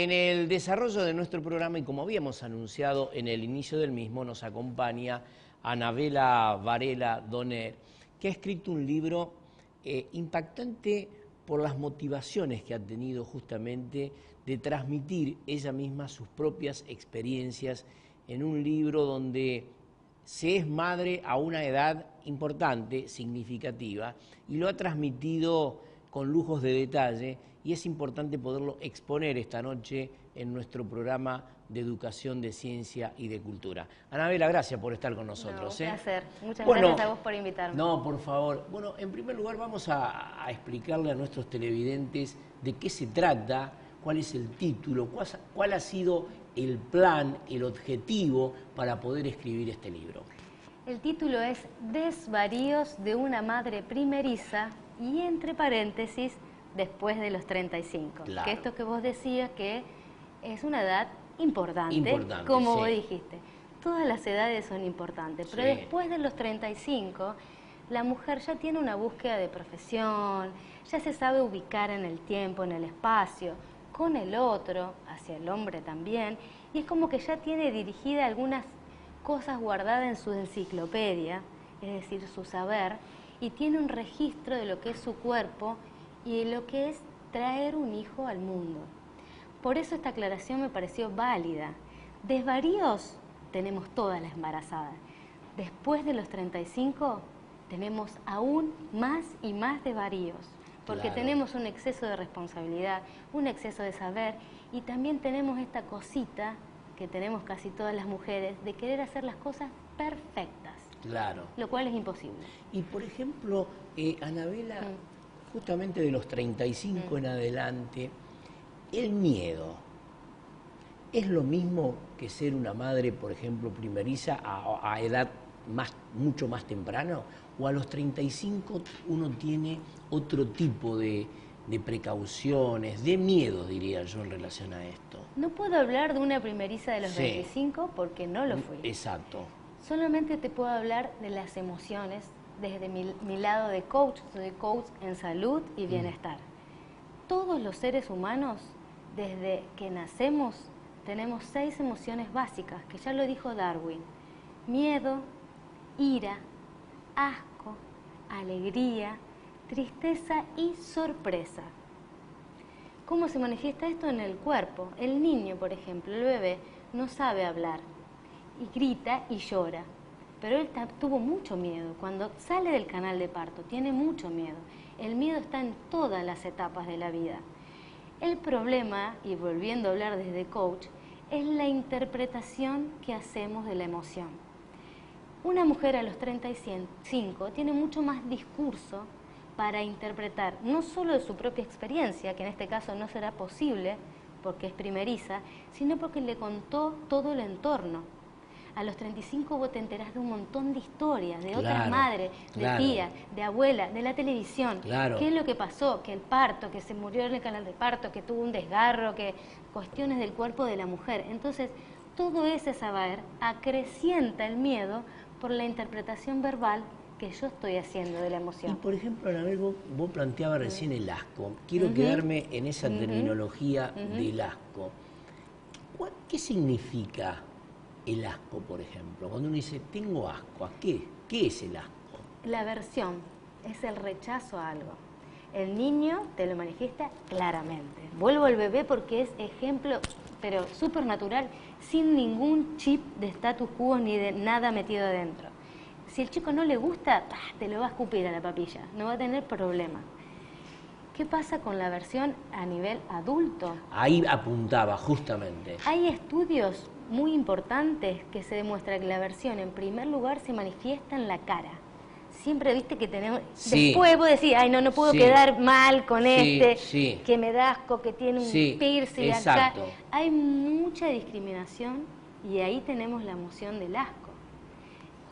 En el desarrollo de nuestro programa, y como habíamos anunciado en el inicio del mismo, nos acompaña Anabela Varela Donner, que ha escrito un libro impactante por las motivaciones que ha tenido justamente de transmitir ella misma sus propias experiencias en un libro donde se es madre a una edad importante, significativa, y lo ha transmitido con lujos de detalle, y es importante poderlo exponer esta noche en nuestro programa de educación, de ciencia y de cultura. Anabela, gracias por estar con nosotros. Un placer. Muchas Bueno, gracias a vos por invitarme. No, por favor. Bueno, en primer lugar vamos a explicarle a nuestros televidentes de qué se trata, cuál es el título, cuál ha sido el plan, el objetivo para poder escribir este libro. El título es Desvaríos de una madre primeriza y entre paréntesis, después de los 35. Claro. Que esto que vos decías que es una edad importante, Importante, como sí. vos dijiste. Todas las edades son importantes, pero Sí. después de los 35, la mujer ya tiene una búsqueda de profesión, ya se sabe ubicar en el tiempo, en el espacio, con el otro, hacia el hombre también, y es como que ya tiene dirigida algunas cosas guardadas en su enciclopedia, es decir, su saber, y tiene un registro de lo que es su cuerpo y de lo que es traer un hijo al mundo. Por eso esta aclaración me pareció válida. Desvaríos tenemos todas las embarazadas. Después de los 35 tenemos aún más y más desvaríos, porque Claro. tenemos un exceso de responsabilidad, un exceso de saber, y también tenemos esta cosita que tenemos casi todas las mujeres de querer hacer las cosas perfectas, Claro. lo cual es imposible. Y por ejemplo, Anabela, justamente de los 35 en adelante, el miedo, ¿es lo mismo que ser una madre, por ejemplo, primeriza a edad mucho más temprana? ¿O a los 35 uno tiene otro tipo de precauciones, de miedo, diría yo, en relación a esto? No puedo hablar de una primeriza de los Sí. 25 porque no lo fui. Exacto. Solamente te puedo hablar de las emociones desde mi lado de coach. Soy coach en salud y bienestar. Todos los seres humanos, desde que nacemos, tenemos 6 emociones básicas, que ya lo dijo Darwin. Miedo, ira, asco, alegría, tristeza y sorpresa. ¿Cómo se manifiesta esto en el cuerpo? El niño, por ejemplo, el bebé, no sabe hablar y grita y llora, pero él tuvo mucho miedo. Cuando sale del canal de parto, tiene mucho miedo. El miedo está en todas las etapas de la vida. El problema, y volviendo a hablar desde coach, es la interpretación que hacemos de la emoción. Una mujer a los 35 tiene mucho más discurso para interpretar, no solo de su propia experiencia, que en este caso no será posible porque es primeriza, sino porque le contó todo el entorno. A los 35 vos te enterás de un montón de historias, de otras madres, de tías, de abuelas, de la televisión. Claro. ¿Qué es lo que pasó? Que el parto, que se murió en el canal de parto, que tuvo un desgarro, que cuestiones del cuerpo de la mujer. Entonces, todo ese saber acrecienta el miedo por la interpretación verbal que yo estoy haciendo de la emoción. Y por ejemplo, Anabel, vos planteabas recién el asco. Quiero quedarme en esa terminología del asco. ¿Qué significa el asco, por ejemplo? Cuando uno dice, tengo asco, ¿a qué? ¿Qué es el asco? La aversión es el rechazo a algo. El niño te lo manifiesta claramente. Vuelvo al bebé porque es ejemplo, pero súper natural, sin ningún chip de status quo ni de nada metido adentro. Si el chico no le gusta, te lo va a escupir a la papilla, no va a tener problema. ¿Qué pasa con la aversión a nivel adulto? Ahí apuntaba, justamente. Hay estudios muy importantes que se demuestra que la aversión, en primer lugar, se manifiesta en la cara. Siempre viste que tenemos... Sí. Después vos decís, ay, no puedo Sí. quedar mal con este, sí. que me da asco, que tiene un Sí, piercing acá. exacto. Hay mucha discriminación y ahí tenemos la emoción del asco.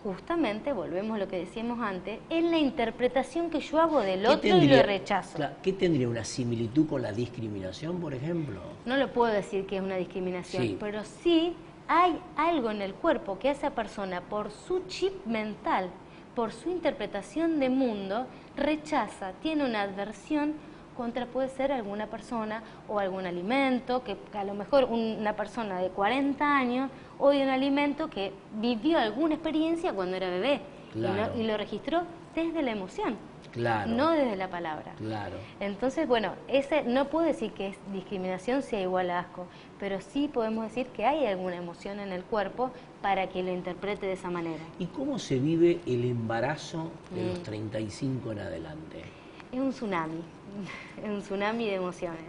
Justamente, volvemos a lo que decíamos antes, es la interpretación que yo hago del otro y lo rechazo. ¿Qué tendría una similitud con la discriminación, por ejemplo? No lo puedo decir que es una discriminación, Sí. pero sí hay algo en el cuerpo que esa persona, por su chip mental, por su interpretación de mundo, rechaza, tiene una adversión contra puede ser alguna persona o algún alimento, que a lo mejor una persona de 40 años odia un alimento que vivió alguna experiencia cuando era bebé. Claro. Y lo registró desde la emoción, Claro. no desde la palabra. Claro. Entonces, bueno, no puedo decir que es discriminación sea igual a asco, pero sí podemos decir que hay alguna emoción en el cuerpo para que lo interprete de esa manera. ¿Y cómo se vive el embarazo de los 35 en adelante? Es un tsunami, es un tsunami de emociones.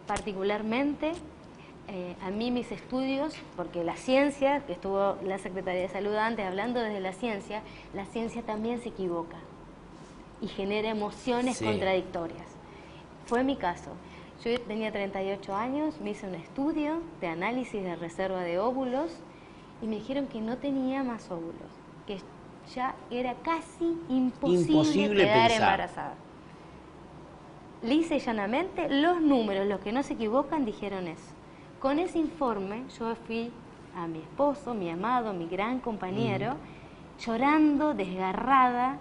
Particularmente, a mí mis estudios, porque la ciencia, que estuvo la Secretaría de Salud antes hablando desde la ciencia también se equivoca y genera emociones contradictorias. Fue mi caso. Yo tenía 38 años, me hice un estudio de análisis de reserva de óvulos y me dijeron que no tenía más óvulos, que ya era casi imposible quedar embarazada. Lisa y llanamente, los números, los que no se equivocan, dijeron eso. Con ese informe yo fui a mi esposo, mi amado, mi gran compañero, llorando, desgarrada,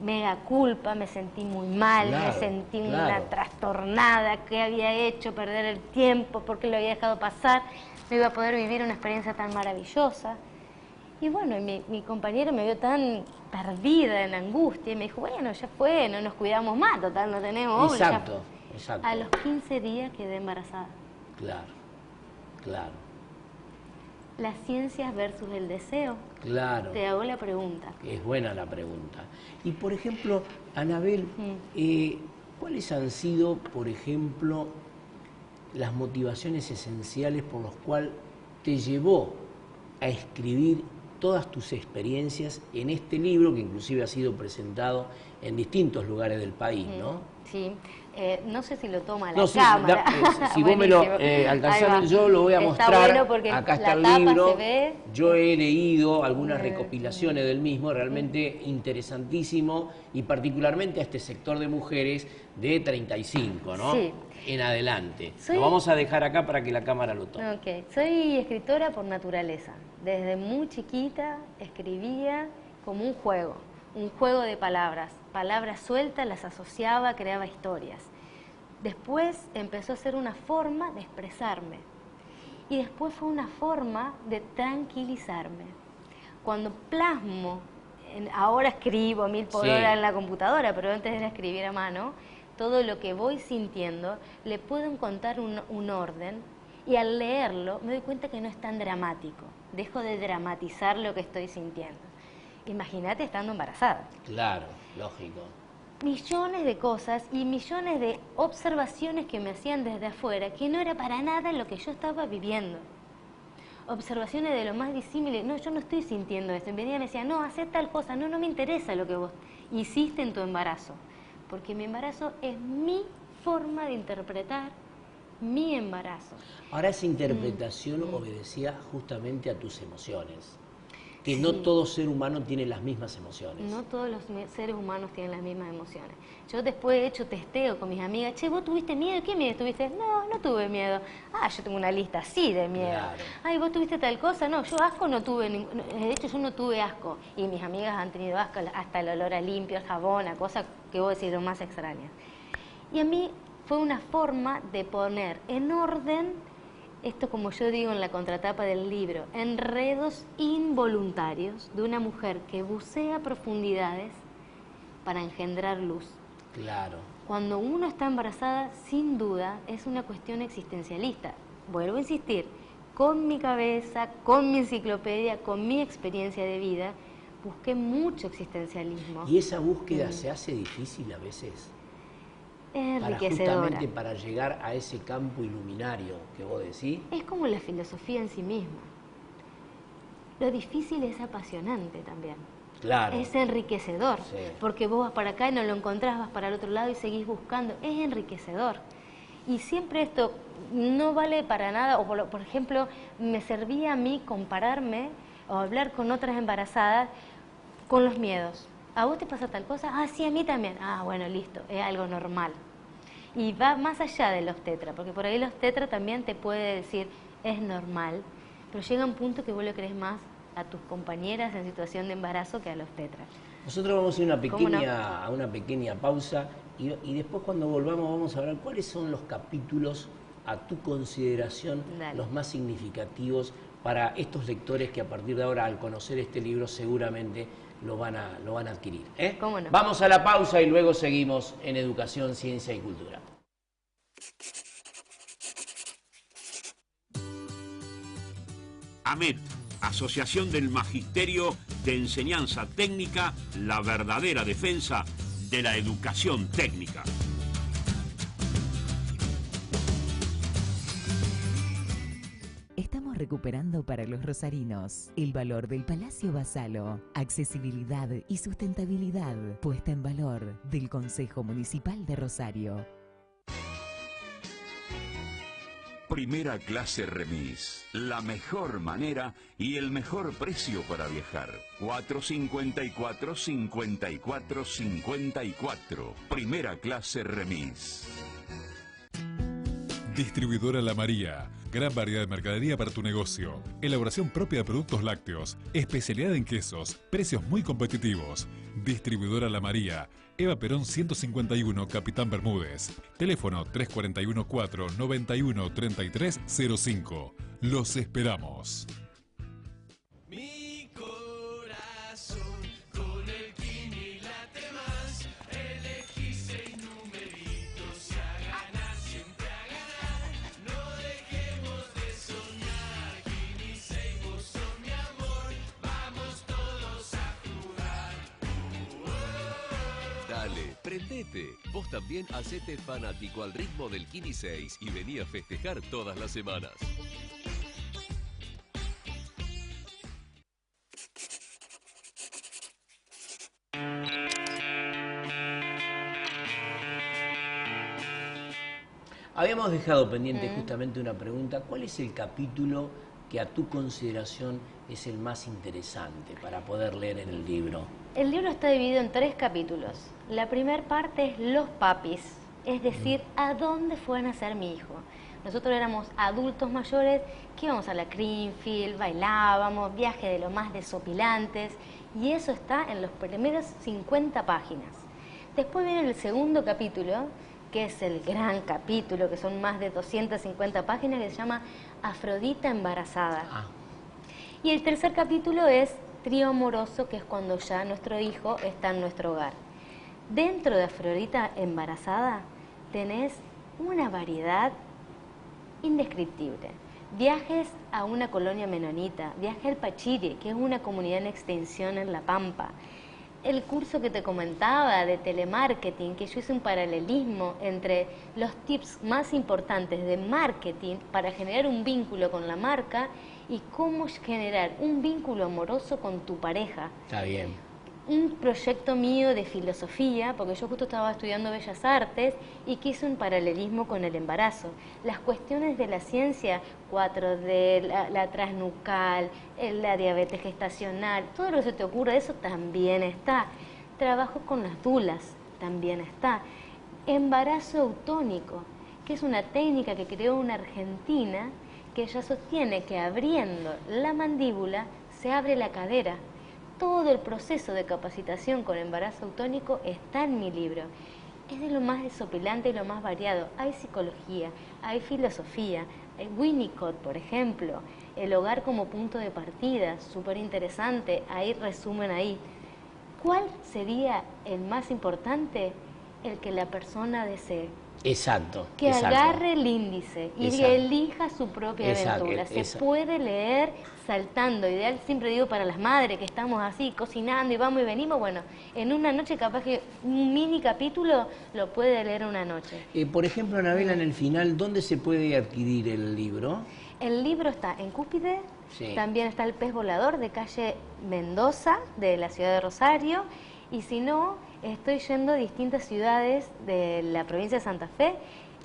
mega culpa, me sentí muy mal, me sentí una trastornada, que había hecho perder el tiempo, porque lo había dejado pasar, no iba a poder vivir una experiencia tan maravillosa. Y bueno, mi compañero me vio tan perdida, en angustia, y me dijo, bueno, ya fue, no nos cuidamos más, total, no tenemos óvulos. Exacto, exacto. A los 15 días quedé embarazada. Claro, claro. Las ciencias versus el deseo. Claro. Te hago la pregunta. Es buena la pregunta. Y, por ejemplo, Anabel, ¿cuáles han sido, por ejemplo, las motivaciones esenciales por las cuales te llevó a escribir todas tus experiencias en este libro, que inclusive ha sido presentado en distintos lugares del país, ¿no? Sí, no sé si lo toma la cámara. Si vos me lo alcanzás, yo lo voy a mostrar. Bueno porque acá está el libro. Yo he leído algunas recopilaciones del mismo, realmente interesantísimo, y particularmente a este sector de mujeres de 35, ¿no? Sí. En adelante. Lo vamos a dejar acá para que la cámara lo tome. Okay. Soy escritora por naturaleza. Desde muy chiquita escribía como un juego de palabras. Palabras sueltas, las asociaba, creaba historias. Después empezó a ser una forma de expresarme. Y después fue una forma de tranquilizarme. Cuando plasmo, ahora escribo a 1000 por hora en la computadora, pero antes era escribir a mano, todo lo que voy sintiendo, le puedo encontrar un orden, y al leerlo me doy cuenta que no es tan dramático. Dejo de dramatizar lo que estoy sintiendo. Imagínate estando embarazada. Claro, lógico. Millones de cosas y millones de observaciones que me hacían desde afuera, que no era para nada lo que yo estaba viviendo. Observaciones de lo más disímil, no, yo no estoy sintiendo esto. Y venía y me decía, no, haz tal cosa, no me interesa lo que vos hiciste en tu embarazo. Porque mi embarazo es mi forma de interpretar mi embarazo. Ahora esa interpretación obedecía justamente a tus emociones. Que no todo ser humano tiene las mismas emociones. No todos los seres humanos tienen las mismas emociones. Yo después he hecho testeo con mis amigas. Che, ¿vos tuviste miedo? ¿Qué miedo tuviste? No, no tuve miedo. Ah, yo tengo una lista así de miedo. Claro. Ay, ¿vos tuviste tal cosa? No, yo asco no tuve. De hecho, yo no tuve asco. Y mis amigas han tenido asco, hasta el olor a limpio, al jabón, a cosas que vos decís lo más extrañas. Y a mí fue una forma de poner en orden, esto como yo digo en la contratapa del libro, enredos involuntarios de una mujer que bucea profundidades para engendrar luz. Claro. Cuando uno está embarazada, sin duda, es una cuestión existencialista. Vuelvo a insistir, con mi cabeza, con mi enciclopedia, con mi experiencia de vida, busqué mucho existencialismo. ¿Y esa búsqueda se hace difícil a veces? Es enriquecedora. Justamente para llegar a ese campo iluminario que vos decís. Es como la filosofía en sí misma. Lo difícil es apasionante también. Claro. Es enriquecedor, sí. Porque vos vas para acá y no lo encontrás, vas para el otro lado y seguís buscando. Es enriquecedor. Y siempre esto no vale para nada, o por ejemplo, me servía a mí compararme o hablar con otras embarazadas con los miedos. ¿A vos te pasa tal cosa? Ah, sí, a mí también. Ah, bueno, listo, es algo normal. Y va más allá de los tetra, porque por ahí los tetra también te puede decir, es normal, pero llega un punto que vos lo crees más a tus compañeras en situación de embarazo que al obstetra. Nosotros vamos a ir ¿Cómo a una pequeña pausa y después cuando volvamos vamos a hablar cuáles son los capítulos a tu consideración los más significativos para estos lectores que a partir de ahora al conocer este libro seguramente lo van a adquirir. ¿Cómo no? Vamos a la pausa y luego seguimos en Educación, Ciencia y Cultura. AMET, Asociación del Magisterio de Enseñanza Técnica, la verdadera defensa de la educación técnica. Estamos recuperando para los rosarinos el valor del Palacio Basalo, accesibilidad y sustentabilidad puesta en valor del Consejo Municipal de Rosario. Primera clase remis, la mejor manera y el mejor precio para viajar. 454-54-54. Primera clase remis. Distribuidora La María. Gran variedad de mercadería para tu negocio. Elaboración propia de productos lácteos. Especialidad en quesos. Precios muy competitivos. Distribuidora La María. Eva Perón 151, Capitán Bermúdez. Teléfono 341-491-3305. Los esperamos. Mi corazón con el Kini late más. Elegí 6 numeritos y a ganar, siempre a ganar. No dejemos de soñar. Kini 6, vos sos mi amor. Vamos todos a jugar. Dale, prendete. Vos también hacete fanático al ritmo del Kini 6 y vení a festejar todas las semanas. Habíamos dejado pendiente justamente una pregunta. ¿Cuál es el capítulo que a tu consideración es el más interesante para poder leer en el libro? El libro está dividido en 3 capítulos. La primera parte es los papis, es decir, ¿a dónde fue a nacer mi hijo? Nosotros éramos adultos mayores que íbamos a la Greenfield, bailábamos, viajes de lo más desopilantes, y eso está en los primeros 50 páginas. Después viene el segundo capítulo, que es el gran capítulo, que son más de 250 páginas, que se llama Afrodita embarazada. Y el tercer capítulo es Trío amoroso, que es cuando ya nuestro hijo está en nuestro hogar. Dentro de Afrodita embarazada tenés una variedad indescriptible. Viajes a una colonia menonita, viaje al Pachiri, que es una comunidad en extensión en La Pampa. El curso que te comentaba de telemarketing, que yo hice un paralelismo entre los tips más importantes de marketing para generar un vínculo con la marca y cómo generar un vínculo amoroso con tu pareja. Está bien. Un proyecto mío de filosofía, porque yo justo estaba estudiando Bellas Artes y quise un paralelismo con el embarazo. Las cuestiones de la ciencia, 4D, la transnucal, la diabetes gestacional, todo lo que se te ocurra, eso también está. Trabajo con las dulas, también está. Embarazo eutónico, que es una técnica que creó una argentina que ella sostiene que abriendo la mandíbula se abre la cadera. Todo el proceso de capacitación con embarazo eutónico está en mi libro. Es de lo más desopilante y lo más variado. Hay psicología, hay filosofía, hay Winnicott, por ejemplo, el hogar como punto de partida, súper interesante, hay resumen ahí. ¿Cuál sería el más importante? El que la persona desee. Exacto. Que agarre el índice y elija su propia aventura. Se puede leer saltando. Ideal, siempre digo para las madres que estamos así cocinando y vamos y venimos. Bueno, en una noche capaz que un mini capítulo lo puede leer una noche. Por ejemplo, Anabela, en el final, ¿dónde se puede adquirir el libro? El libro está en Cúspide, también está el Pez Volador de calle Mendoza, de la ciudad de Rosario, y si no, estoy yendo a distintas ciudades de la provincia de Santa Fe.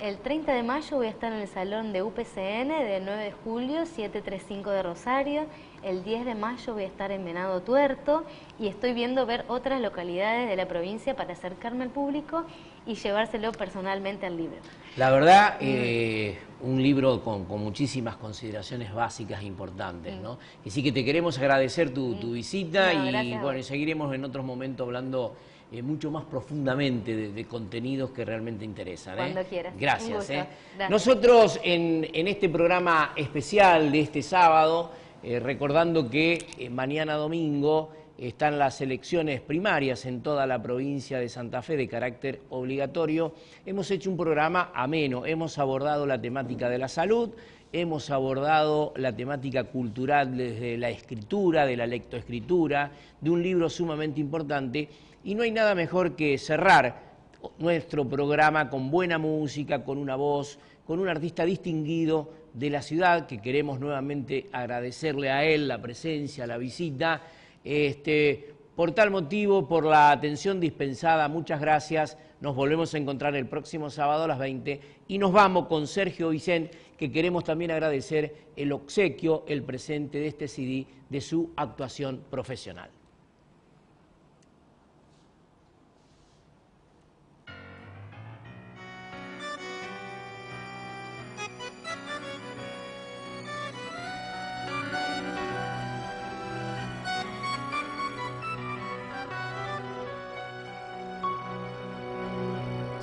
El 30 de mayo voy a estar en el salón de UPCN de 9 de julio, 735 de Rosario. El 10 de mayo voy a estar en Venado Tuerto y estoy viendo ver otras localidades de la provincia para acercarme al público y llevárselo personalmente al libro. La verdad, un libro con muchísimas consideraciones básicas e importantes, ¿no? Así que te queremos agradecer tu visita y bueno, seguiremos en otros momentos hablando mucho más profundamente de contenidos que realmente interesan. Cuando quieras. Gracias. Gracias. Nosotros en este programa especial de este sábado, recordando que mañana domingo están las elecciones primarias en toda la provincia de Santa Fe de carácter obligatorio, hemos hecho un programa ameno, hemos abordado la temática de la salud, hemos abordado la temática cultural desde la escritura, de la lectoescritura, de un libro sumamente importante, y no hay nada mejor que cerrar nuestro programa con buena música, con una voz, con un artista distinguido de la ciudad, que queremos nuevamente agradecerle a él la presencia, la visita. Por tal motivo, por la atención dispensada, muchas gracias. Nos volvemos a encontrar el próximo sábado a las 20 y nos vamos con Sergio Vicente, que queremos también agradecer el obsequio, el presente de este CD de su actuación profesional.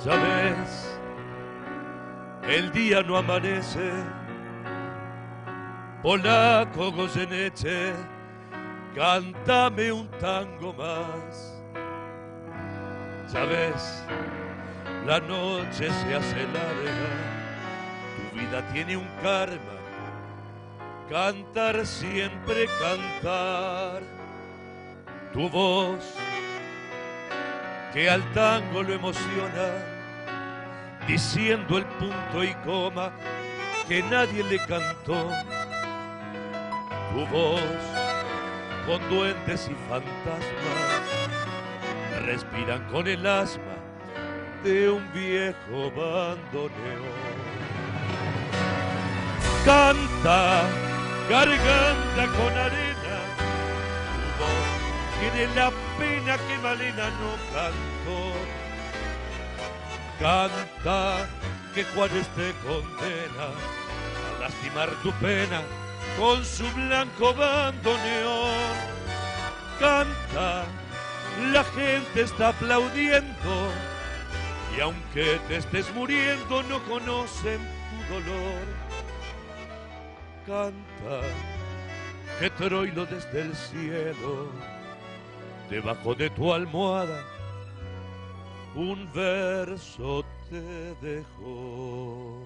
Sabes, el día no amanece, polaco Goyeneche, cántame un tango más. Sabes, la noche se hace larga, tu vida tiene un karma, cantar siempre cantar. Tu voz, que al tango lo emociona, diciendo el punto y coma que nadie le cantó. Tu voz, con duendes y fantasmas, respiran con el asma de un viejo bandoneón. Canta, garganta con arena, tu voz tiene la pena que Malena no cantó. Canta, que Juárez te condena a lastimar tu pena con su blanco bandoneón. Canta, la gente está aplaudiendo y aunque te estés muriendo no conocen tu dolor. Canta, que Troilo desde el cielo, debajo de tu almohada, un verso te dejó.